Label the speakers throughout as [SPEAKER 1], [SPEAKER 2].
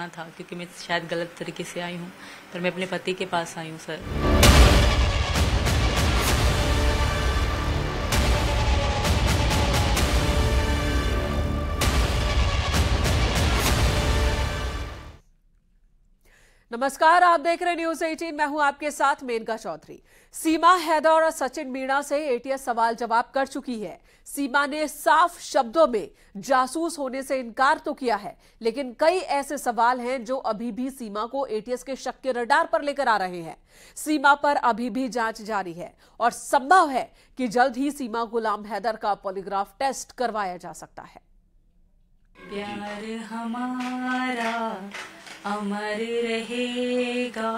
[SPEAKER 1] होना था, क्योंकि मैं शायद गलत तरीके से आई हूँ, पर मैं अपने पति के पास आई हूँ सर।
[SPEAKER 2] नमस्कार, आप देख रहे न्यूज 18। मैं हूं आपके साथ मेनका चौधरी। सीमा हैदर और सचिन मीणा से एटीएस सवाल जवाब कर चुकी है। सीमा ने साफ शब्दों में जासूस होने से इनकार तो किया है, लेकिन कई ऐसे सवाल हैं जो अभी भी सीमा को एटीएस के शक के रडार पर लेकर आ रहे हैं। सीमा पर अभी भी जांच जारी है और संभव है कि जल्द ही सीमा गुलाम हैदर का पॉलीग्राफ टेस्ट करवाया जा सकता है।
[SPEAKER 1] प्यार हमारा अमर रहेगा,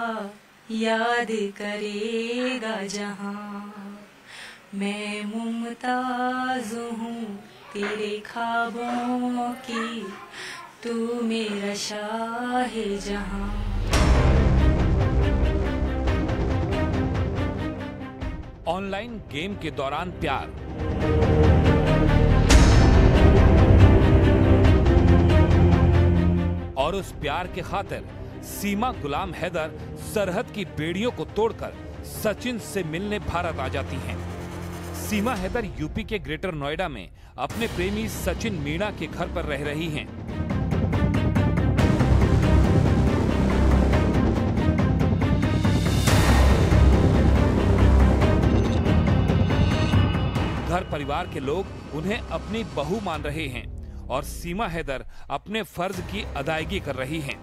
[SPEAKER 1] याद करेगा जहां। मैं मुमताज हूँ तेरे ख्वाबों की, तू मेरा शाह जहां।
[SPEAKER 3] ऑनलाइन गेम के दौरान प्यार, और उस प्यार के खातिर सीमा गुलाम हैदर सरहद की बेड़ियों को तोड़कर सचिन से मिलने भारत आ जाती हैं। सीमा हैदर यूपी के ग्रेटर नोएडा में अपने प्रेमी सचिन मीणा के घर पर रह रही हैं। घर परिवार के लोग उन्हें अपनी बहू मान रहे हैं और सीमा हैदर अपने फर्ज की अदायगी कर रही हैं।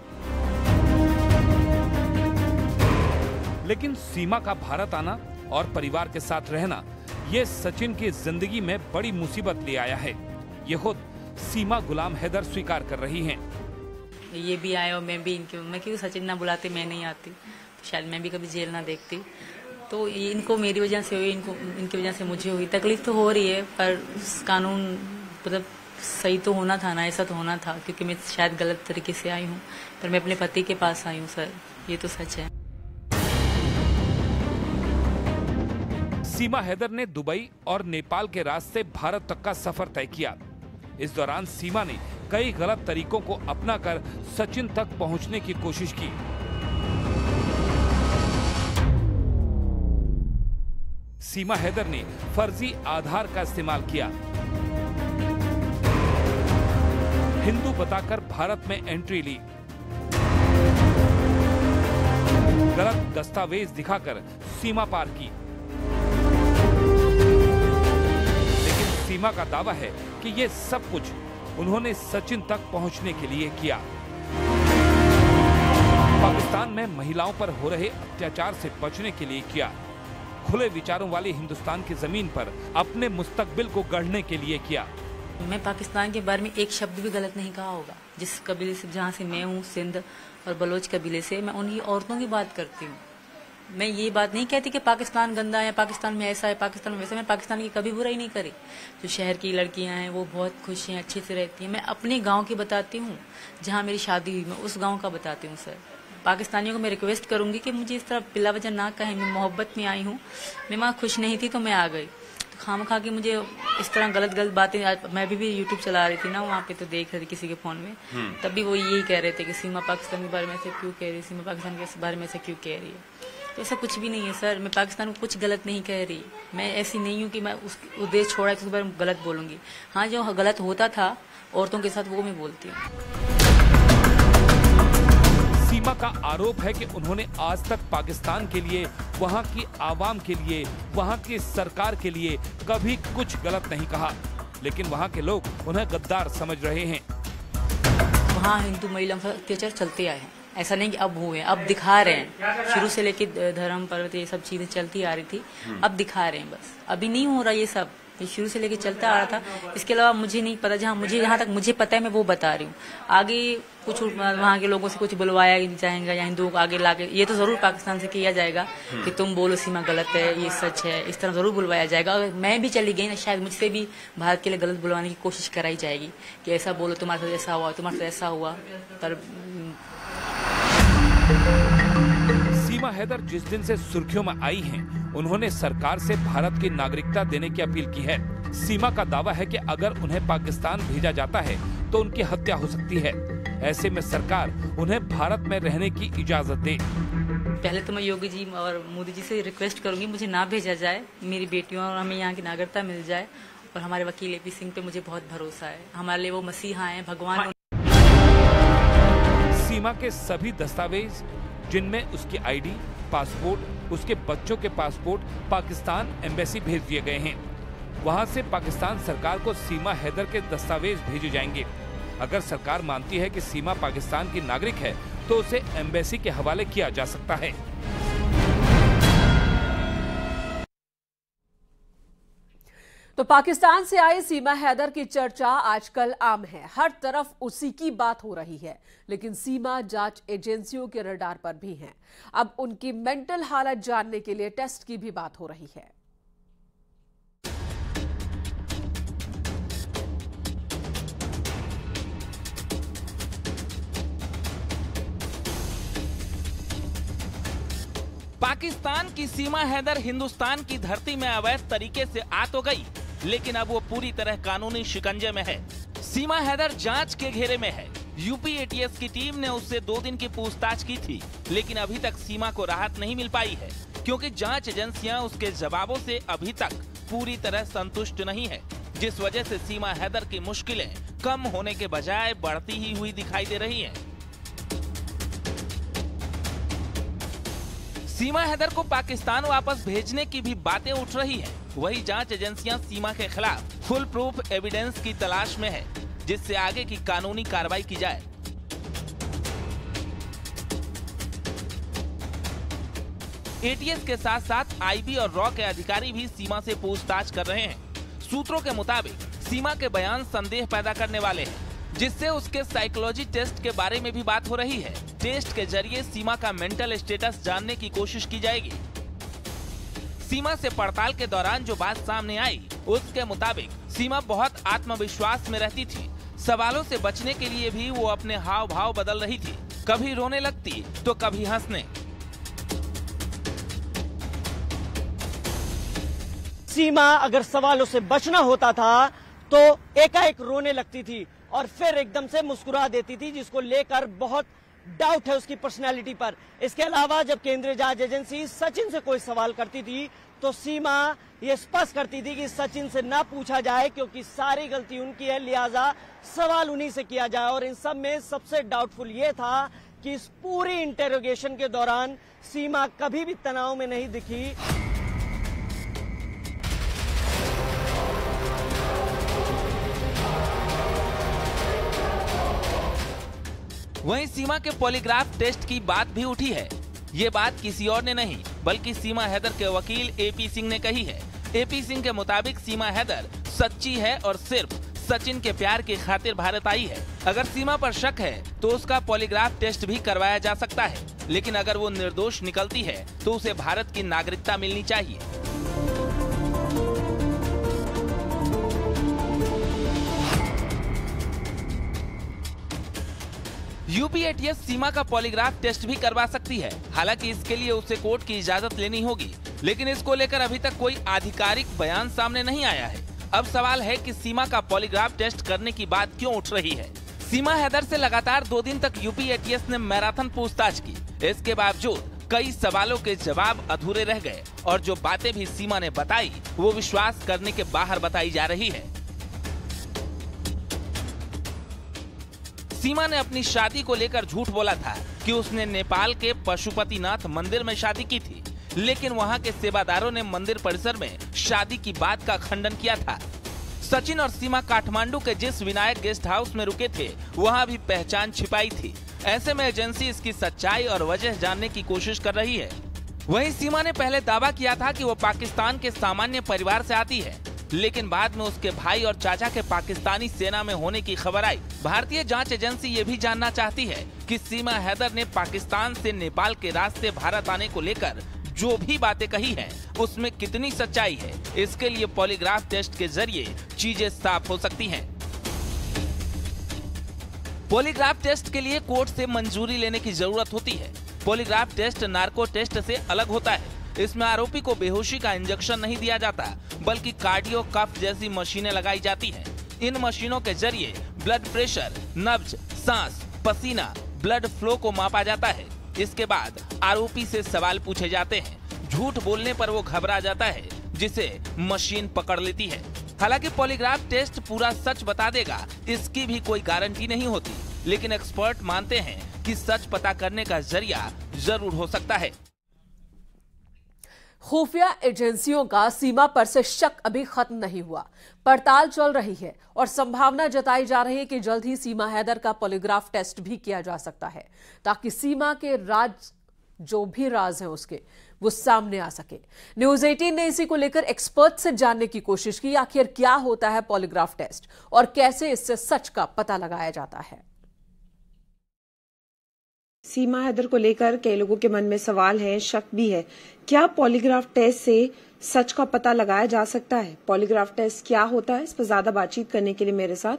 [SPEAKER 3] लेकिन सीमा का भारत आना और परिवार के साथ रहना ये सचिन की जिंदगी में बड़ी मुसीबत ले आया है। ये खुद सीमा गुलाम हैदर स्वीकार कर रही हैं।
[SPEAKER 1] ये भी आए और मैं भी मैं क्यों सचिन ना बुलाते, मैं नहीं आती, शायद मैं भी कभी जेल ना देखती। तो इनको मेरी वजह से हुई, इनकी वजह से मुझे हुई। तकलीफ तो हो रही है, पर कानून मतलब सही तो होना था ना, ऐसा तो होना था, क्योंकि मैं शायद गलत तरीके से आई हूँ, पर मैं अपने पति के पास आई हूँ सर, ये तो सच है।
[SPEAKER 3] सीमा हैदर ने दुबई और नेपाल के रास्ते भारत तक का सफर तय किया। इस दौरान सीमा ने कई गलत तरीकों को अपनाकर सचिन तक पहुंचने की कोशिश की। सीमा हैदर ने फर्जी आधार का इस्तेमाल किया, हिंदू बताकर भारत में एंट्री ली, गलत दस्तावेज दिखाकर सीमा पार की। लेकिन सीमा का दावा है कि ये सब कुछ उन्होंने सचिन तक पहुंचने के लिए किया। पाकिस्तान में महिलाओं पर हो रहे अत्याचार से बचने के लिए किया। खुले विचारों वाली हिंदुस्तान की जमीन पर अपने मुस्तकबिल को गढ़ने के लिए किया।
[SPEAKER 1] मैं पाकिस्तान के बारे में एक शब्द भी गलत नहीं कहा होगा। जिस कबीले से, जहाँ से मैं हूँ, सिंध और बलोच कबीले से, मैं उन्हीं औरतों की बात करती हूँ। मैं ये बात नहीं कहती कि पाकिस्तान गंदा है, पाकिस्तान में ऐसा है, पाकिस्तान में वैसा। मैं पाकिस्तान की कभी बुराई नहीं करी। जो शहर की लड़कियां हैं वो बहुत खुश हैं, अच्छे से रहती हैं। मैं अपने गाँव की बताती हूँ, जहाँ मेरी शादी हुई, मैं उस गाँव का बताती हूँ सर। पाकिस्तानियों को मैं रिक्वेस्ट करूंगी कि मुझे इस तरह पिला वजह ना कहें। मैं मोहब्बत में आई हूँ, मैं वहाँ खुश नहीं थी तो मैं आ गई। तो खामखा के मुझे इस तरह गलत बातें, मैं भी यूट्यूब चला रही थी ना, वहाँ पे तो देख रही थी किसी के फोन में, तब भी वो यही कह रहे थे कि सीमा पाकिस्तान के बारे में ऐसे क्यों कह रही है, सीमा पाकिस्तान के बारे में ऐसे क्यों कह रही है। तो ऐसा कुछ भी नहीं है सर, मैं पाकिस्तान को कुछ गलत नहीं कह रही। मैं ऐसी नहीं हूँ कि मैं उस देश छोड़ा है तो उसके बारे में गलत बोलूंगी। हाँ, जो गलत होता था औरतों के साथ वो मैं बोलती हूँ।
[SPEAKER 3] सीमा का आरोप है कि उन्होंने आज तक पाकिस्तान के लिए, वहां की आवाम के लिए, वहां की सरकार के लिए कभी कुछ गलत नहीं कहा, लेकिन वहां के लोग उन्हें गद्दार समझ रहे हैं।
[SPEAKER 1] वहाँ हिंदू महिलाओं का अत्याचार चलते आए हैं, ऐसा नहीं कि अब हुए, अब दिखा रहे हैं। शुरू से लेके धर्म पर्वत ये सब चीजें चलती आ रही थी, अब दिखा रहे हैं बस। अभी नहीं हो रहा ये सब, ये शुरू से लेके चलता आ रहा था। इसके अलावा मुझे नहीं पता, जहाँ तक मुझे पता है मैं वो बता रही हूँ। आगे कुछ वहाँ के लोगों से कुछ बुलवाया जाएगा या हिंदुओं को आगे लाके, ये तो जरूर पाकिस्तान से किया जाएगा कि तुम बोलो सीमा गलत है, ये सच है, इस तरह जरूर बुलवाया जाएगा। अगर मैं भी चली गई ना, शायद मुझसे भी भारत के लिए गलत बुलवाने की कोशिश कराई जाएगी कि ऐसा बोलो, तुम्हारे साथ ऐसा हुआ, तुम्हारे साथ ऐसा हुआ। पर
[SPEAKER 3] सीमा हैदर जिस दिन से सुर्खियों में आई हैं, उन्होंने सरकार से भारत की नागरिकता देने की अपील की है। सीमा का दावा है कि अगर उन्हें पाकिस्तान भेजा जाता है तो उनकी हत्या हो सकती है। ऐसे में सरकार उन्हें भारत में रहने की इजाजत दे।
[SPEAKER 1] पहले तो मैं योगी जी और मोदी जी से रिक्वेस्ट करूंगी मुझे ना भेजा जाए, मेरी बेटियों और हमें यहाँ की नागरिकता मिल जाए। और हमारे वकील एपी सिंह पे मुझे बहुत भरोसा है, हमारे लिए वो मसीहा हैं, भगवान।
[SPEAKER 3] सीमा के सभी दस्तावेज जिनमें उसकी आईडी, पासपोर्ट, उसके बच्चों के पासपोर्ट पाकिस्तान एम्बेसी भेज दिए गए हैं। वहां से पाकिस्तान सरकार को सीमा हैदर के दस्तावेज भेजे जाएंगे। अगर सरकार मानती है कि सीमा पाकिस्तान की नागरिक है तो उसे एम्बेसी के हवाले किया जा सकता है।
[SPEAKER 2] तो पाकिस्तान से आई सीमा हैदर की चर्चा आजकल आम है, हर तरफ उसी की बात हो रही है। लेकिन सीमा जांच एजेंसियों के रडार पर भी हैं। अब उनकी मेंटल हालत जानने के लिए टेस्ट की भी बात हो रही है।
[SPEAKER 4] पाकिस्तान की सीमा हैदर हिंदुस्तान की धरती में अवैध तरीके से आ तो गई, लेकिन अब वो पूरी तरह कानूनी शिकंजे में है। सीमा हैदर जांच के घेरे में है। यूपी एटीएस की टीम ने उससे 2 दिन की पूछताछ की थी, लेकिन अभी तक सीमा को राहत नहीं मिल पाई है, क्योंकि जांच एजेंसियां उसके जवाबों से अभी तक पूरी तरह संतुष्ट नहीं है, जिस वजह से सीमा हैदर की मुश्किलें कम होने के बजाय बढ़ती ही हुई दिखाई दे रही हैं। सीमा हैदर को पाकिस्तान वापस भेजने की भी बातें उठ रही हैं। वही जांच एजेंसियां सीमा के खिलाफ फुल प्रूफ एविडेंस की तलाश में है, जिससे आगे की कानूनी कार्रवाई की जाए। एटीएस के साथ साथ आईबी और रॉ के अधिकारी भी सीमा से पूछताछ कर रहे हैं। सूत्रों के मुताबिक सीमा के बयान संदेह पैदा करने वाले हैं, जिससे उसके साइकोलॉजी टेस्ट के बारे में भी बात हो रही है। टेस्ट के जरिए सीमा का मेंटल स्टेटस जानने की कोशिश की जाएगी। सीमा से पड़ताल के दौरान जो बात सामने आई, उसके मुताबिक सीमा बहुत आत्मविश्वास में रहती थी। सवालों से बचने के लिए भी वो अपने हाव भाव बदल रही थी, कभी रोने लगती तो कभी हंसने।
[SPEAKER 5] सीमा अगर सवालों से बचना होता था तो एकाएक रोने लगती थी और फिर एकदम से मुस्कुरा देती थी, जिसको लेकर बहुत डाउट है उसकी पर्सनैलिटी पर। इसके अलावा जब केंद्रीय जांच एजेंसी सचिन से कोई सवाल करती थी तो सीमा ये स्पष्ट करती थी कि सचिन से ना पूछा जाए, क्योंकि सारी गलती उनकी है, लिहाजा सवाल उन्हीं से किया जाए। और इन सब में सबसे डाउटफुल ये था कि इस पूरी इंटेरोगेशन के दौरान सीमा कभी भी तनाव में नहीं दिखी।
[SPEAKER 4] वहीं सीमा के पॉलीग्राफ टेस्ट की बात भी उठी है। ये बात किसी और ने नहीं, बल्कि सीमा हैदर के वकील एपी सिंह ने कही है। एपी सिंह के मुताबिक सीमा हैदर सच्ची है और सिर्फ सचिन के प्यार की खातिर भारत आई है। अगर सीमा पर शक है तो उसका पॉलीग्राफ टेस्ट भी करवाया जा सकता है, लेकिन अगर वो निर्दोष निकलती है तो उसे भारत की नागरिकता मिलनी चाहिए। यूपी एटीएस सीमा का पॉलीग्राफ टेस्ट भी करवा सकती है। हालांकि इसके लिए उसे कोर्ट की इजाजत लेनी होगी, लेकिन इसको लेकर अभी तक कोई आधिकारिक बयान सामने नहीं आया है। अब सवाल है कि सीमा का पॉलीग्राफ टेस्ट करने की बात क्यों उठ रही है। सीमा हैदर से लगातार 2 दिन तक यूपी एटीएस ने मैराथन पूछताछ की। इसके बावजूद कई सवालों के जवाब अधूरे रह गए और जो बातें भी सीमा ने बताई वो विश्वास करने के बाहर बताई जा रही है। सीमा ने अपनी शादी को लेकर झूठ बोला था कि उसने नेपाल के पशुपतिनाथ मंदिर में शादी की थी, लेकिन वहां के सेवादारों ने मंदिर परिसर में शादी की बात का खंडन किया था। सचिन और सीमा काठमांडू के जिस विनायक गेस्ट हाउस में रुके थे, वहां भी पहचान छिपाई थी। ऐसे में एजेंसी इसकी सच्चाई और वजह जानने की कोशिश कर रही है। वहीं सीमा ने पहले दावा किया था कि वो पाकिस्तान के सामान्य परिवार से आती है, लेकिन बाद में उसके भाई और चाचा के पाकिस्तानी सेना में होने की खबर आई। भारतीय जांच एजेंसी ये भी जानना चाहती है कि सीमा हैदर ने पाकिस्तान से नेपाल के रास्ते भारत आने को लेकर जो भी बातें कही हैं, उसमें कितनी सच्चाई है। इसके लिए पॉलीग्राफ टेस्ट के जरिए चीजें साफ हो सकती हैं। पॉलीग्राफ टेस्ट के लिए कोर्ट से मंजूरी लेने की जरूरत होती है। पॉलीग्राफ टेस्ट नार्को टेस्ट से अलग होता है। इसमें आरोपी को बेहोशी का इंजेक्शन नहीं दिया जाता, बल्कि कार्डियो कफ जैसी मशीनें लगाई जाती हैं। इन मशीनों के जरिए ब्लड प्रेशर, नब्ज, सांस पसीना, ब्लड फ्लो को मापा जाता है। इसके बाद आरोपी से सवाल पूछे जाते हैं। झूठ बोलने पर वो घबरा जाता है, जिसे मशीन पकड़ लेती है। हालांकि पॉलीग्राफ टेस्ट पूरा सच बता देगा, इसकी भी कोई गारंटी नहीं होती, लेकिन एक्सपर्ट मानते हैं कि सच पता करने का जरिया जरूर हो सकता है।
[SPEAKER 2] खुफिया एजेंसियों का सीमा पर से शक अभी खत्म नहीं हुआ। पड़ताल चल रही है और संभावना जताई जा रही है कि जल्द ही सीमा हैदर का पॉलीग्राफ टेस्ट भी किया जा सकता है, ताकि सीमा के जो भी राज हैं उसके वो सामने आ सके। न्यूज 18 ने इसी को लेकर एक्सपर्ट से जानने की कोशिश की, आखिर क्या होता है पॉलीग्राफ टेस्ट और कैसे इससे सच का पता लगाया जाता है।
[SPEAKER 6] सीमा हैदर को लेकर कई लोगों के मन में सवाल है, शक भी है। क्या पॉलीग्राफ टेस्ट से सच का पता लगाया जा सकता है? पॉलीग्राफ टेस्ट क्या होता है, इस पर ज्यादा बातचीत करने के लिए मेरे साथ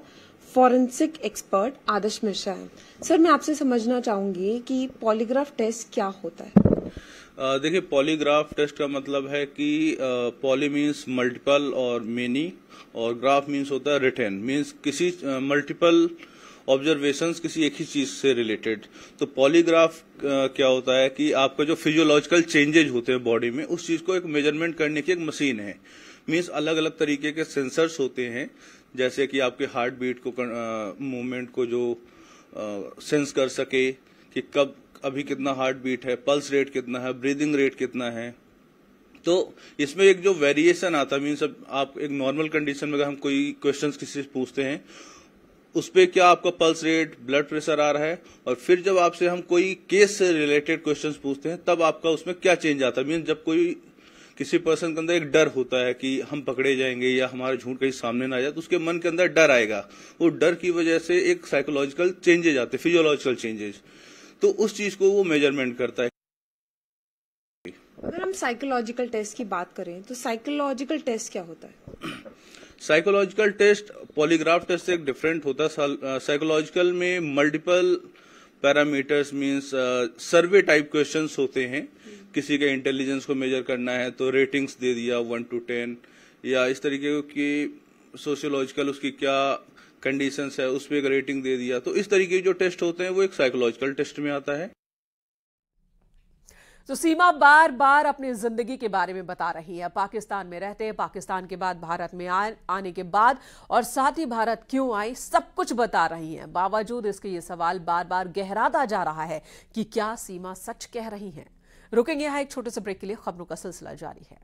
[SPEAKER 6] फॉरेंसिक एक्सपर्ट आदर्श मिश्रा है। सर, मैं आपसे समझना चाहूंगी कि पॉलीग्राफ टेस्ट क्या होता है?
[SPEAKER 7] देखिए, पॉलीग्राफ टेस्ट का मतलब है कि पॉली मीन्स मल्टीपल और मेनी, और ग्राफ मीन्स होता है रिटन, मीन्स किसी मल्टीपल ऑब्जर्वेशंस किसी एक ही चीज से रिलेटेड। तो पॉलीग्राफ क्या होता है कि आपका जो फिजियोलॉजिकल चेंजेज होते हैं बॉडी में, उस चीज को एक मेजरमेंट करने की एक मशीन है। मीन्स अलग अलग तरीके के सेंसर्स होते हैं, जैसे कि आपके हार्ट बीट को, मूवमेंट को जो सेंस कर सके कि कब अभी कितना हार्ट बीट है, पल्स रेट कितना है, ब्रीदिंग रेट कितना है। तो इसमें एक जो वेरिएशन आता है, मीन्स आप एक नॉर्मल कंडीशन में अगर हम कोई क्वेश्चंस किसी से पूछते हैं, उस पे क्या आपका पल्स रेट, ब्लड प्रेशर आ रहा है, और फिर जब आपसे हम कोई केस से रिलेटेड क्वेश्चंस पूछते हैं, तब आपका उसमें क्या चेंज आता है। मीन्स जब कोई किसी पर्सन के अंदर एक डर होता है कि हम पकड़े जाएंगे या हमारा झूठ कहीं सामने ना आ जाए, तो उसके मन के अंदर डर आएगा। वो डर की वजह से एक साइकोलॉजिकल चेंजेज आते हैं, फिजियोलॉजिकल चेंजेज, तो उस चीज को वो मेजरमेंट करता है।
[SPEAKER 6] अगर हम साइकोलॉजिकल टेस्ट की बात करें तो साइकोलॉजिकल टेस्ट क्या होता है?
[SPEAKER 7] साइकोलॉजिकल टेस्ट पॉलीग्राफ टेस्ट से एक डिफरेंट होता है। साइकोलॉजिकल में मल्टीपल पैरामीटर्स, मींस सर्वे टाइप क्वेश्चंस होते हैं। किसी के इंटेलिजेंस को मेजर करना है तो रेटिंग्स दे दिया 1 to 10, या इस तरीके की सोशियोलॉजिकल उसकी क्या कंडीशंस है उस पर एक रेटिंग दे दिया। तो इस तरीके के जो टेस्ट होते हैं वो एक साइकोलॉजिकल टेस्ट में आता है।
[SPEAKER 2] तो सीमा बार बार अपनी जिंदगी के बारे में बता रही है। पाकिस्तान में रहते हैं, पाकिस्तान के बाद भारत में आने के बाद और साथ ही भारत क्यों आई, सब कुछ बता रही हैं। बावजूद इसके ये सवाल बार बार गहराता जा रहा है कि क्या सीमा सच कह रही हैं। रुकेंगे यहाँ एक छोटे से ब्रेक के लिए, खबरों का सिलसिला जारी है।